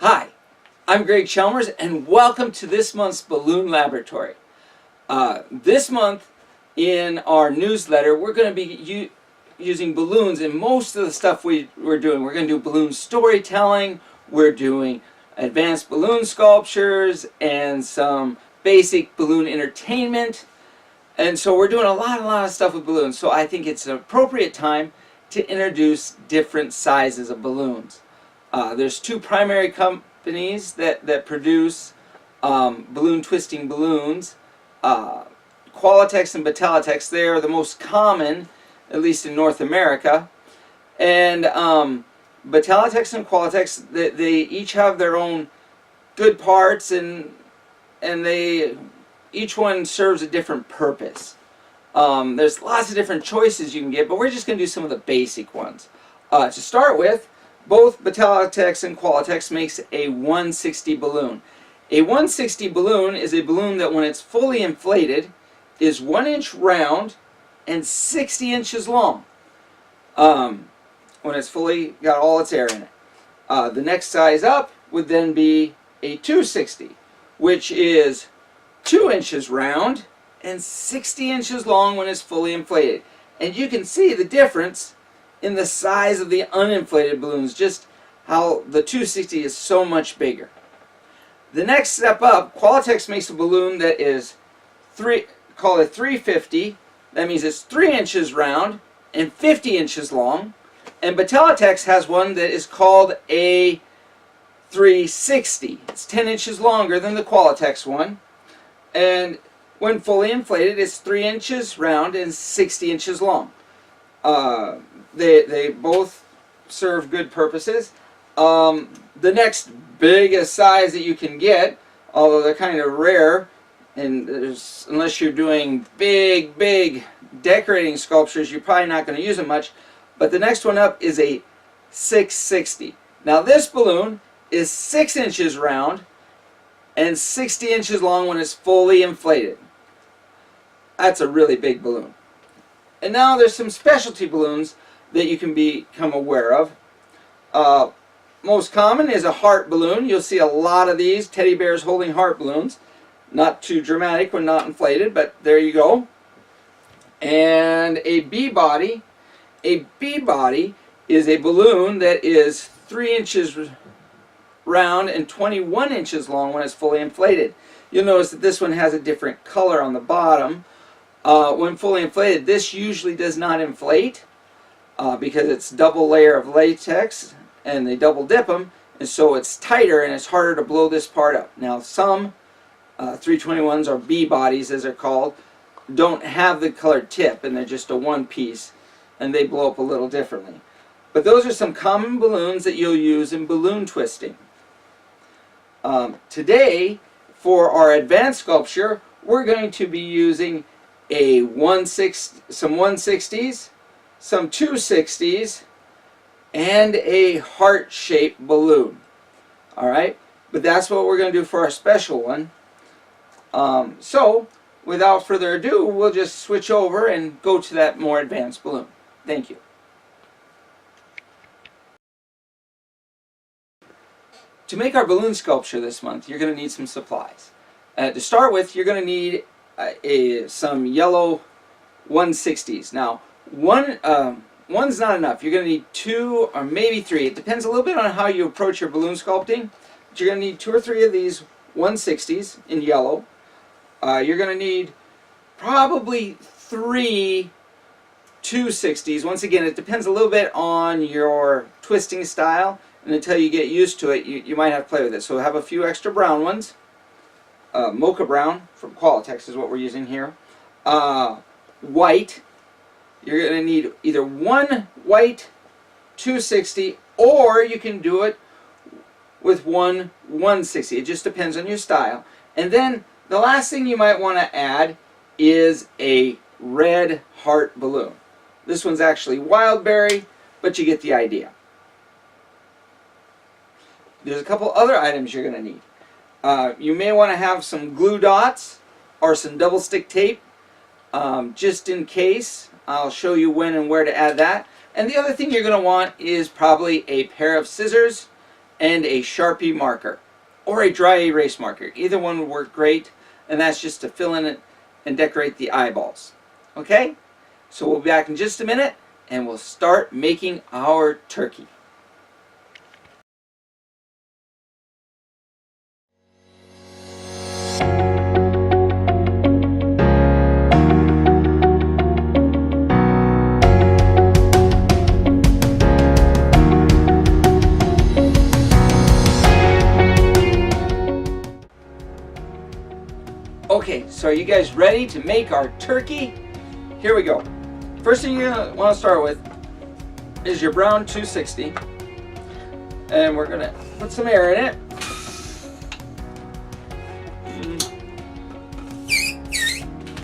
Hi, I'm Greg Chalmers and welcome to this month's Balloon Laboratory. This month in our newsletter we're going to be using balloons in most of the stuff we're doing. We're going to do balloon storytelling, we're doing advanced balloon sculptures, and some basic balloon entertainment. And so we're doing a lot of stuff with balloons. So I think it's an appropriate time to introduce different sizes of balloons. There's two primary companies that produce balloon twisting balloons. Qualatex and Battelatex. They are the most common, at least in North America. And Battelatex and Qualatex, they each have their own good parts, and each one serves a different purpose. There's lots of different choices you can get, but we're just going to do some of the basic ones. To start with, both Battelatex and Qualatex makes a 160 balloon. A 160 balloon is a balloon that when it's fully inflated is 1 inch round and 60 inches long. When it's fully got all its air in it. The next size up would then be a 260, which is 2 inches round and 60 inches long when it's fully inflated. And you can see the difference in the size of the uninflated balloons, just how the 260 is so much bigger. The next step up, Qualatex makes a balloon that is called a 350. That means it's 3 inches round and 50 inches long. And Battelatex has one that is called a 360. It's 10 inches longer than the Qualatex one. And when fully inflated, it's 3 inches round and 60 inches long. They both serve good purposes. The next biggest size that you can get, although they're kind of rare, and unless you're doing big decorating sculptures, you're probably not going to use them much. But the next one up is a 660. Now this balloon is 6 inches round and 60 inches long when it's fully inflated. That's a really big balloon. And now there's some specialty balloons that you can become aware of. Most common is a heart balloon. You'll see a lot of these teddy bears holding heart balloons. Not too dramatic when not inflated, but there you go. And a bee body. A bee body is a balloon that is 3 inches round and 21 inches long when it's fully inflated. You'll notice that this one has a different color on the bottom. When fully inflated, this usually does not inflate because it's double layer of latex and they double dip them, and so it's tighter and it's harder to blow this part up. Now some 321s, or bee bodies as they're called, don't have the colored tip and they're just a one piece and they blow up a little differently. But those are some common balloons that you'll use in balloon twisting. Today, for our advanced sculpture, we're going to be using some 160s, some 260s, and a heart-shaped balloon. Alright? But that's what we're going to do for our special one. So, without further ado, we'll just switch over and go to that more advanced balloon. Thank you. To make our balloon sculpture this month, you're going to need some supplies. To start with, you're going to need some yellow 160s. Now, one's not enough. You're going to need 2 or maybe 3. It depends a little bit on how you approach your balloon sculpting. But you're going to need 2 or 3 of these 160s in yellow. You're going to need probably 3 260s. Once again, it depends a little bit on your twisting style, and until you get used to it, you might have to play with it. So have a few extra brown ones. Mocha brown from Qualatex is what we're using here. White. You're going to need either 1 white 260, or you can do it with 1 160. It just depends on your style. And then the last thing you might want to add is a red heart balloon. This one's actually wildberry, but you get the idea. There's a couple other items you're going to need. You may want to have some glue dots or some double stick tape, just in case. I'll show you when and where to add that. And the other thing you're going to want is probably a pair of scissors and a Sharpie marker or a dry erase marker. Either one would work great, and that's just to fill in it and decorate the eyeballs. Okay? So we'll be back in just a minute and we'll start making our turkey. Okay, so are you guys ready to make our turkey? Here we go. First thing you're going to want to start with is your brown 260. And we're going to put some air in it.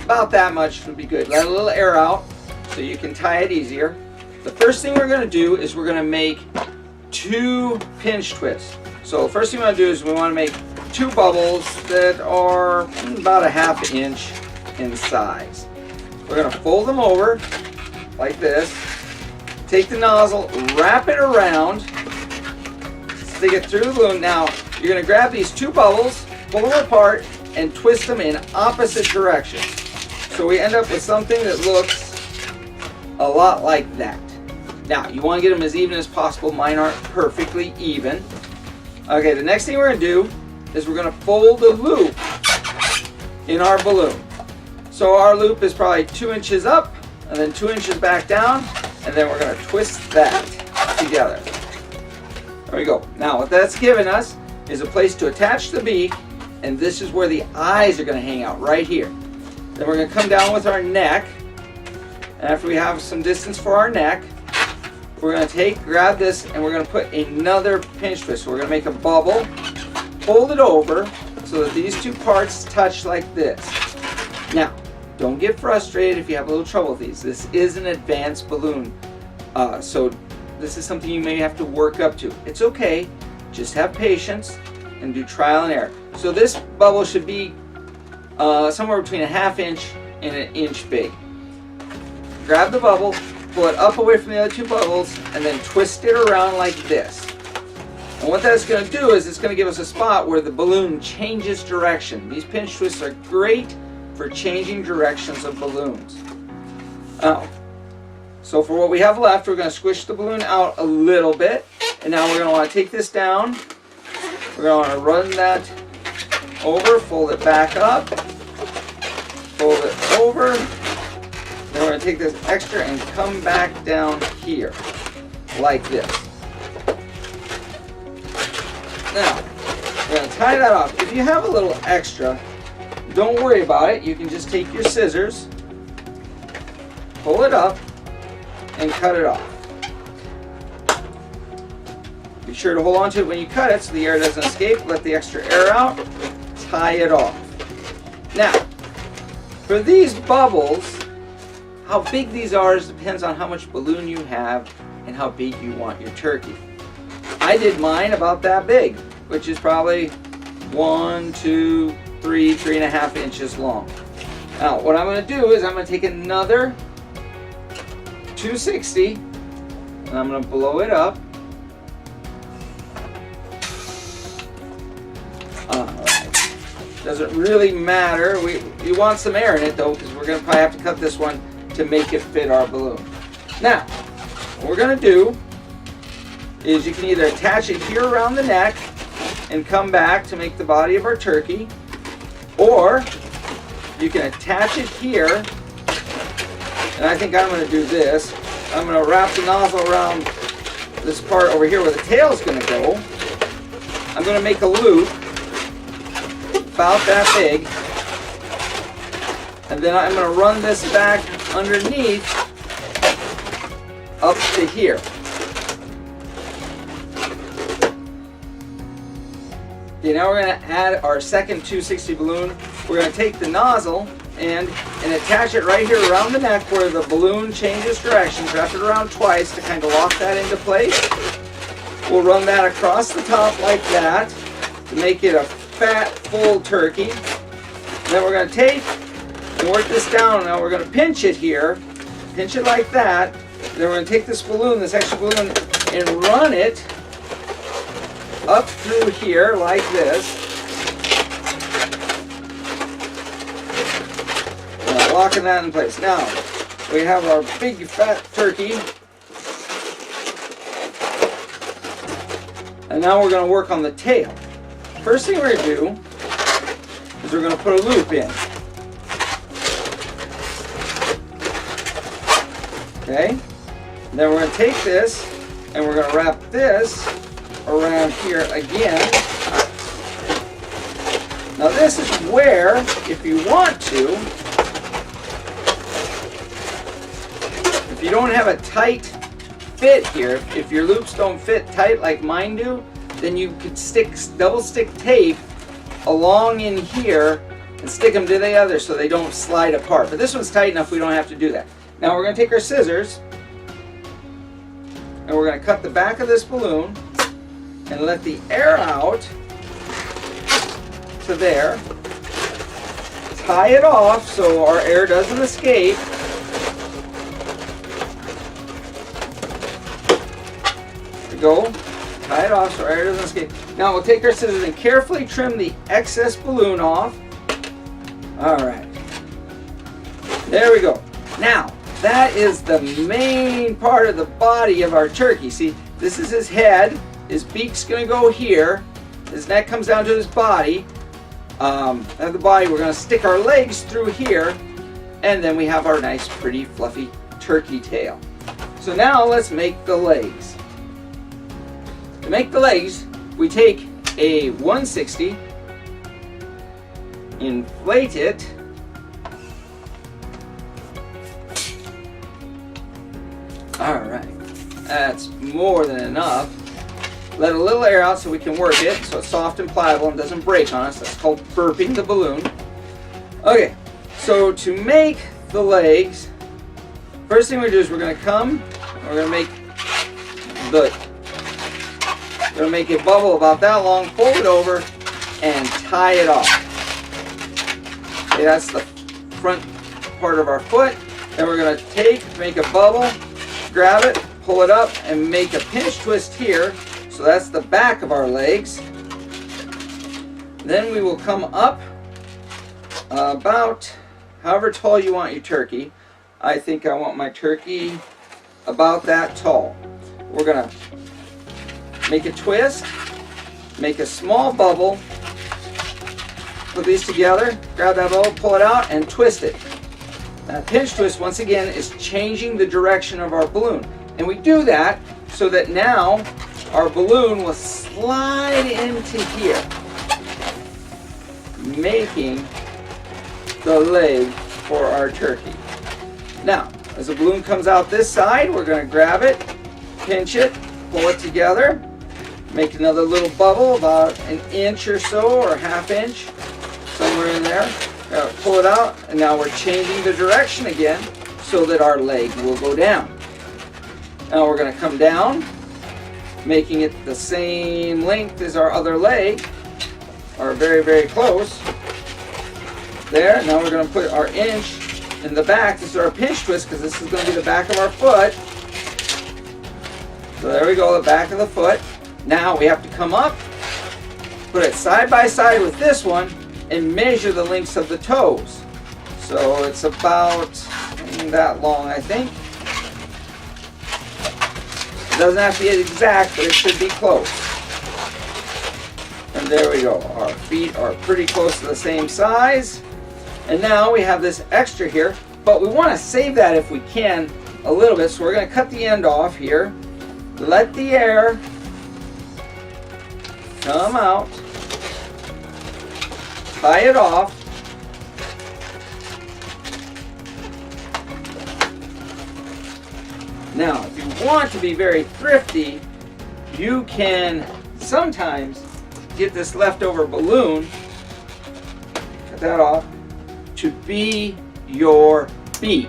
About that much would be good. Let a little air out so you can tie it easier. The first thing we're going to do is we're going to make 2 pinch twists. So the first thing we want to do is we want to make 2 bubbles that are about a ½ inch in size. We're going to fold them over like this. Take the nozzle, wrap it around, stick it through the balloon. Now you're going to grab these 2 bubbles, pull them apart, and twist them in opposite directions. So we end up with something that looks a lot like that. Now you want to get them as even as possible. Mine aren't perfectly even. Okay, the next thing we're going to do is we're going to fold the loop in our balloon. So our loop is probably 2 inches up and then 2 inches back down, and then we're going to twist that together. There we go. Now what that's given us is a place to attach the beak, and this is where the eyes are going to hang out, right here. Then we're going to come down with our neck, and after we have some distance for our neck, we're going to grab this, and we're going to put another pinch twist. So we're going to make a bubble, fold it over so that these 2 parts touch like this. Now, don't get frustrated if you have a little trouble with these. This is an advanced balloon, so this is something you may have to work up to. It's okay, just have patience and do trial and error. So this bubble should be somewhere between a ½ inch and an inch big. Grab the bubble, pull it up away from the other 2 bubbles, and then twist it around like this. And what that's going to do is it's going to give us a spot where the balloon changes direction. These pinch twists are great for changing directions of balloons. So for what we have left, we're going to squish the balloon out a little bit. And now we're going to want to take this down. We're going to want to run that over, fold it back up, fold it over. Then we're going to take this extra and come back down here, like this. Now, we're going to tie that off. If you have a little extra, don't worry about it. You can just take your scissors, pull it up, and cut it off. Be sure to hold on to it when you cut it so the air doesn't escape. Let the extra air out. Tie it off. Now, for these bubbles, how big these are depends on how much balloon you have and how big you want your turkey. I did mine about that big, which is probably 1, 2, 3, 3½ inches long. Now what I'm going to do is I'm going to take another 260 and I'm going to blow it up. Alright. Doesn't really matter. You want some air in it though, because we're going to probably have to cut this one to make it fit our balloon. Now, what we're going to do is you can either attach it here around the neck and come back to make the body of our turkey, or you can attach it here, and I think I'm going to do this. I'm going to wrap the nozzle around this part over here where the tail is going to go. I'm going to make a loop about that big, and then I'm going to run this back underneath up to here. Okay, now we're going to add our second 260 balloon. We're going to take the nozzle and attach it right here around the neck where the balloon changes directions. Wrap it around twice to kind of lock that into place. We'll run that across the top like that to make it a fat, full turkey. And then we're going to take and work this down. Now we're going to pinch it here, pinch it like that. Then we're going to take this balloon, this extra balloon, and run it up through here like this. Locking that in place. Now, we have our big fat turkey. And now we're going to work on the tail. First thing we're going to do is we're going to put a loop in. Okay? And then we're going to take this and we're going to wrap this around here again. Now this is where, if you want to, if you don't have a tight fit here, if your loops don't fit tight like mine do, then you could stick double stick tape along in here and stick them to the other so they don't slide apart. But this one's tight enough we don't have to do that. Now we're going to take our scissors and we're going to cut the back of this balloon and let the air out to there. Tie it off so our air doesn't escape. There we go. Tie it off so our air doesn't escape. Now we'll take our scissors and carefully trim the excess balloon off. Alright. There we go. Now, that is the main part of the body of our turkey. See, this is his head. His beak's going to go here. His neck comes down to his body. And the body, we're going to stick our legs through here. And then we have our nice, pretty, fluffy turkey tail. So now let's make the legs. To make the legs, we take a 160, inflate it, alright, that's more than enough. Let a little air out so we can work it so it's soft and pliable and doesn't break on us. That's called burping the balloon. Okay, so to make the legs, first thing we do is we're going to come, we're going to make a bubble about that long, fold it over, and tie it off. Okay, that's the front part of our foot. Then we're going to make a bubble, grab it, pull it up, and make a pinch twist here. So that's the back of our legs. Then we will come up about however tall you want your turkey. I think I want my turkey about that tall. We're going to make a twist, make a small bubble, put these together, grab that bubble, pull it out, and twist it. Now, pinch twist, once again, is changing the direction of our balloon. And we do that so that now our balloon will slide into here, making the leg for our turkey. Now, as the balloon comes out this side, we're going to grab it, pinch it, pull it together, make another little bubble about an inch or so, or a half inch, somewhere in there. Pull it out, and now we're changing the direction again so that our leg will go down. Now we're going to come down, making it the same length as our other leg, or very, very close. There, now we're going to put our inch in the back. This is our pinch twist because this is going to be the back of our foot. So there we go, the back of the foot. Now we have to come up, put it side by side with this one, and measure the lengths of the toes. So it's about that long, I think. It doesn't have to be exact, but it should be close. And there we go. Our feet are pretty close to the same size. And now we have this extra here, but we want to save that if we can a little bit. So we're going to cut the end off here. Let the air come out. Tie it off. Now, if you want to be very thrifty, you can sometimes get this leftover balloon, cut that off, to be your beak.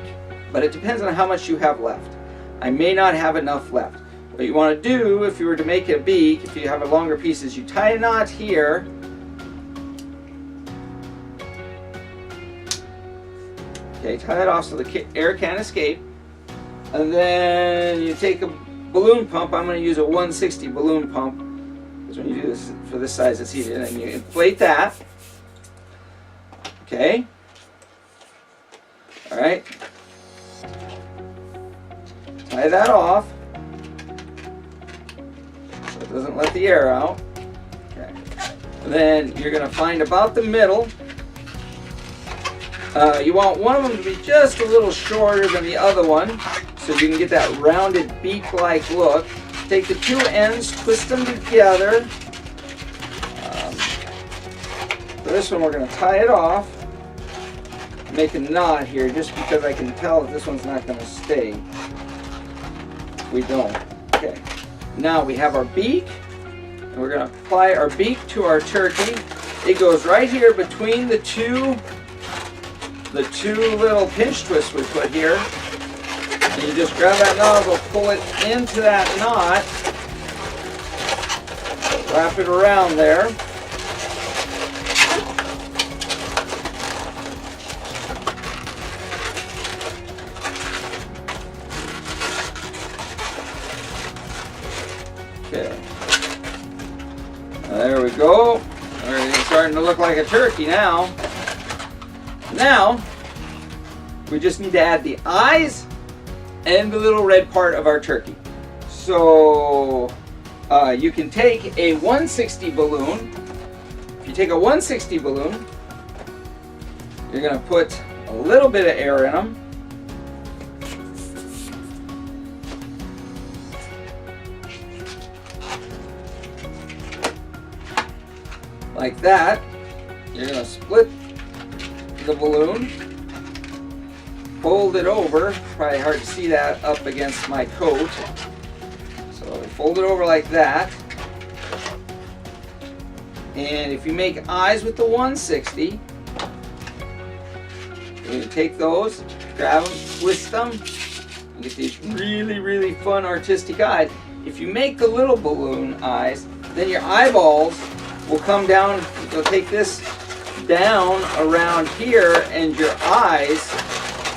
But it depends on how much you have left. I may not have enough left. What you want to do, if you were to make a beak, if you have a longer piece, is you tie a knot here. Okay, tie it off so the air can't escape. And then you take a balloon pump. I'm going to use a 160 balloon pump. because when you do this for this size, it's easier. And then you inflate that. Okay. All right. Tie that off so it doesn't let the air out. Okay. And then you're going to find about the middle. You want one of them to be just a little shorter than the other one so you can get that rounded beak-like look. Take the two ends, twist them together. For this one, we're going to tie it off. Make a knot here just because I can tell that this one's not going to stay. We don't. Okay. Now we have our beak, and we're going to apply our beak to our turkey. It goes right here between the two little pinch twists we put here. And you just grab that nozzle, pull it into that knot, wrap it around there. Okay. There we go. Everything's starting to look like a turkey now. Now, we just need to add the eyes and the little red part of our turkey. So, you can take a 160 balloon. If you take a 160 balloon, you're going to put a little bit of air in them. Like that. You're going to split the balloon, fold it over. Probably hard to see that up against my coat. So fold it over like that. And if you make eyes with the 160, you take those, grab them, twist them, and get these really, really fun artistic eyes. If you make the little balloon eyes, then your eyeballs will come down. You'll take this down around here and your eyes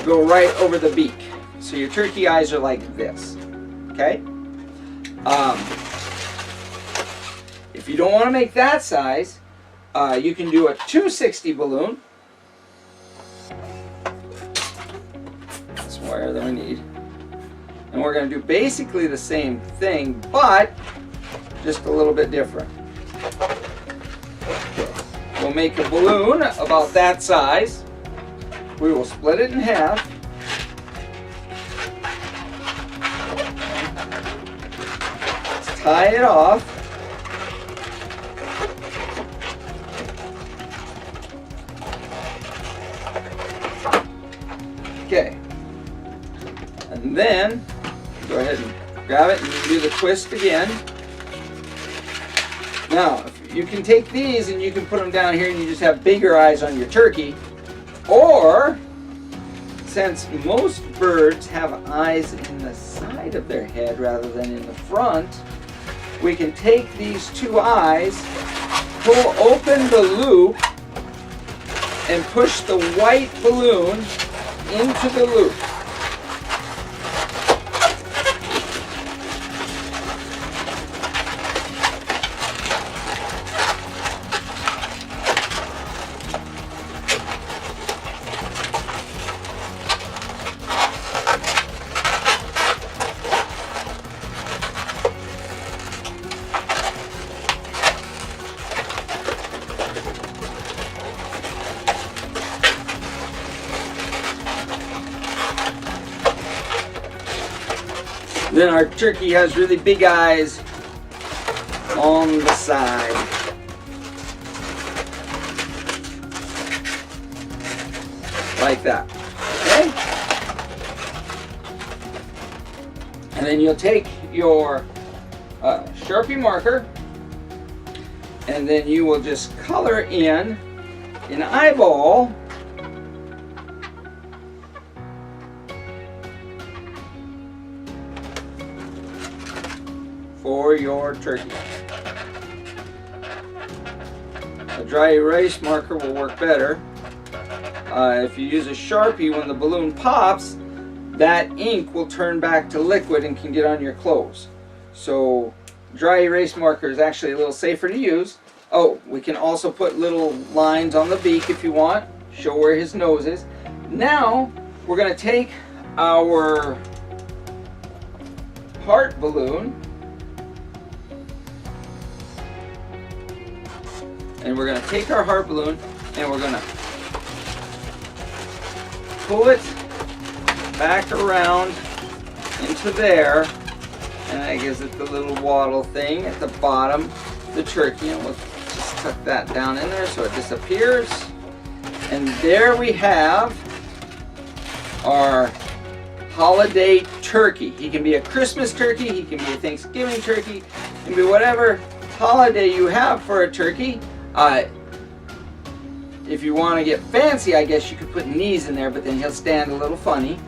go right over the beak. So your turkey eyes are like this. Okay? If you don't want to make that size, you can do a 260 balloon. That's more air than we need. And we're going to do basically the same thing, but just a little bit different. We'll make a balloon about that size. We will split it in half. Let's tie it off. Okay. And then go ahead and grab it and do the twist again. Now, you can take these and you can put them down here and you just have bigger eyes on your turkey. Or, since most birds have eyes in the side of their head rather than in the front, we can take these two eyes, pull open the loop, and push the white balloon into the loop. Then our turkey has really big eyes on the side. Like that. Okay? And then you'll take your Sharpie marker and then you will just color in an eyeball for your turkey. A dry erase marker will work better. If you use a Sharpie, when the balloon pops, that ink will turn back to liquid and can get on your clothes. So dry erase marker is actually a little safer to use. Oh, we can also put little lines on the beak if you want. Show where his nose is. Now, we're going to take our heart balloon and we're going to take our heart balloon and we're going to pull it back around into there, and that gives it the little waddle thing at the bottom, the turkey, and we'll just tuck that down in there so it disappears. And there we have our holiday turkey. He can be a Christmas turkey, he can be a Thanksgiving turkey, he can be whatever holiday you have for a turkey. If you want to get fancy, I guess you could put knees in there, but then he'll stand a little funny.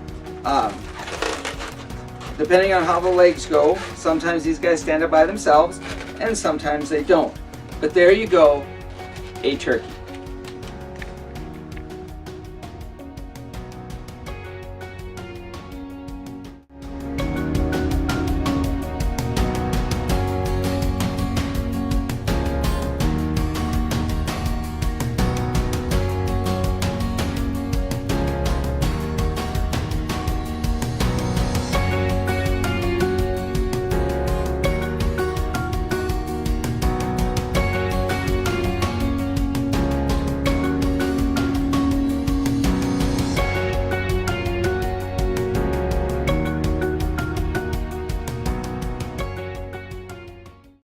Depending on how the legs go, sometimes these guys stand up by themselves, and sometimes they don't. But there you go, a turkey.